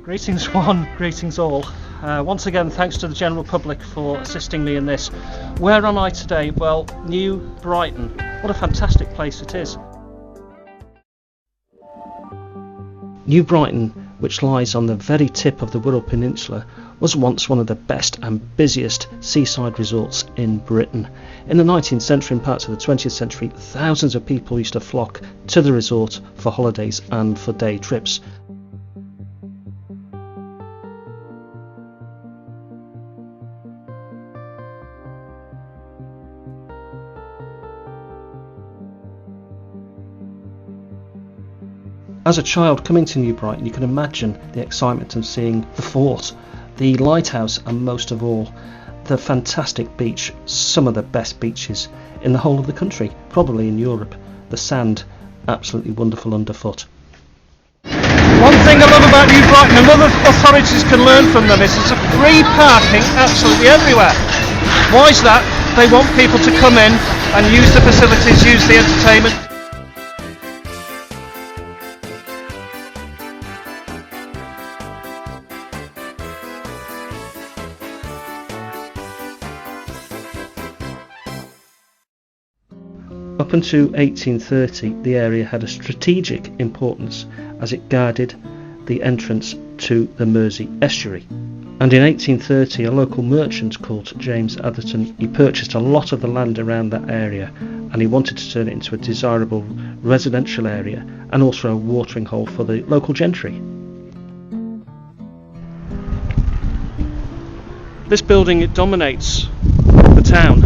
Greetings one, greetings all. Once again, thanks to the general public for assisting me in this. Where am I today? Well, New Brighton. What a fantastic place it is. New Brighton, which lies on the very tip of the Wirral Peninsula, was once one of the best and busiest seaside resorts in Britain. In the 19th century and parts of the 20th century, thousands of people used to flock to the resort for holidays and for day trips. As a child coming to New Brighton, you can imagine the excitement of seeing the fort, the lighthouse, and most of all, the fantastic beach, some of the best beaches in the whole of the country, probably in Europe. The sand, absolutely wonderful underfoot. One thing I love about New Brighton, and other authorities can learn from them, is it's a free parking absolutely everywhere. Why is that? They want people to come in and use the facilities, use the entertainment. Up until 1830, the area had a strategic importance as it guarded the entrance to the Mersey estuary. And in 1830, a local merchant called James Atherton, he purchased a lot of the land around that area, and he wanted to turn it into a desirable residential area and also a watering hole for the local gentry. This building, it dominates the town.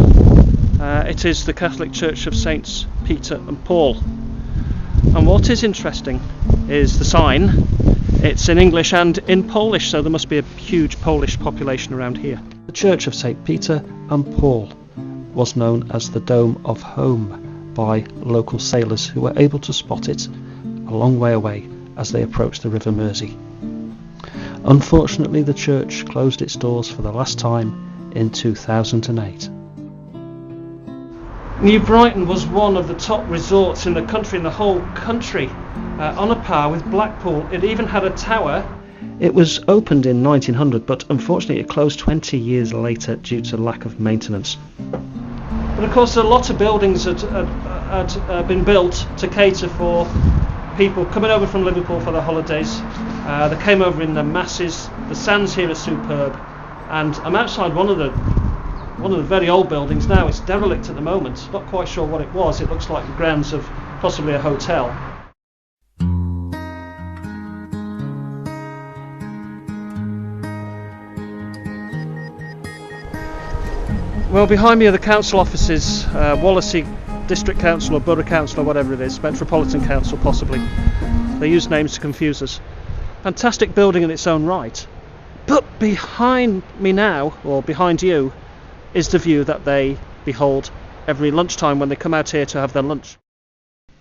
It is the Catholic Church of Saints Peter and Paul. And what is interesting is the sign. It's in English and in Polish, so there must be a huge Polish population around here. The Church of St. Peter and Paul was known as the Dome of Home by local sailors who were able to spot it a long way away as they approached the River Mersey. Unfortunately, the church closed its doors for the last time in 2008. New Brighton was one of the top resorts in the country, in the whole country, on a par with Blackpool. It even had a tower. It was opened in 1900, but unfortunately it closed 20 years later due to lack of maintenance. But of course a lot of buildings had been built to cater for people coming over from Liverpool for their holidays. They came over in the masses. The sands here are superb, and I'm outside one of the very old buildings now. It's derelict at the moment, not quite sure what it was. It looks like the grounds of possibly a hotel. Well, behind me are the council offices, Wallasey District Council or Borough Council or whatever it is, Metropolitan Council possibly. They use names to confuse us. Fantastic building in its own right. But behind me now, or behind you, is the view that they behold every lunchtime when they come out here to have their lunch.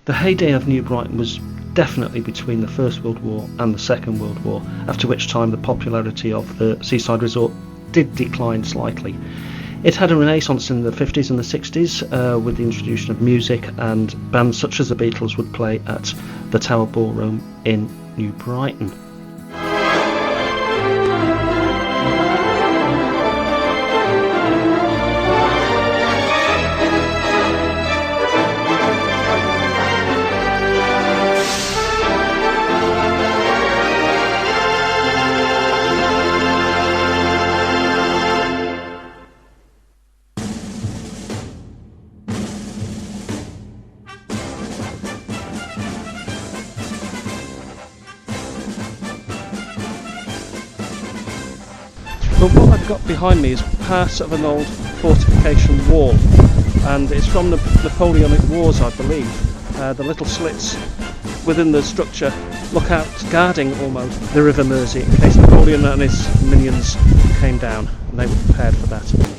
The heyday of New Brighton was definitely between the First World War and the Second World War, after which time the popularity of the seaside resort did decline slightly. It had a renaissance in the 50s and the 60s with the introduction of music, and bands such as the Beatles would play at the Tower Ballroom in New Brighton. But what I've got behind me is part of an old fortification wall, and it's from the Napoleonic Wars, I believe. The little slits within the structure look out, guarding almost the River Mersey in case Napoleon and his minions came down, and they were prepared for that.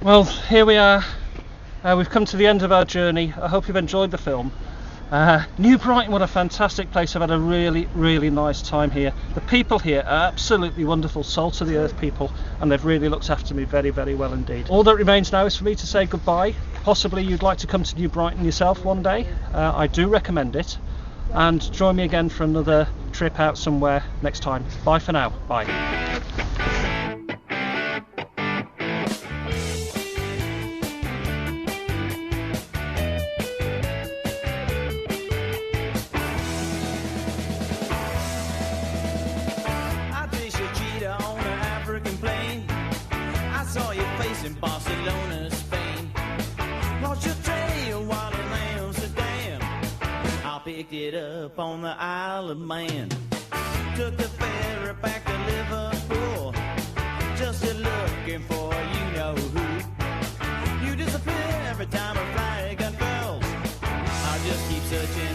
Well, here we are. We've come to the end of our journey. I hope you've enjoyed the film. New Brighton, what a fantastic place. I've had a really nice time here. The people here are absolutely wonderful, salt of the earth people, and they've really looked after me very well indeed. All that remains now is for me to say goodbye. Possibly you'd like to come to New Brighton yourself one day. I do recommend it, and join me again for another trip out somewhere next time. Bye for now. Bye. In Barcelona, Spain, lost your trail while in Amsterdam. I picked it up on the Isle of Man. Took the ferry back to Liverpool, just looking for you know who. You disappear every time a flag unfurls. I just keep searching.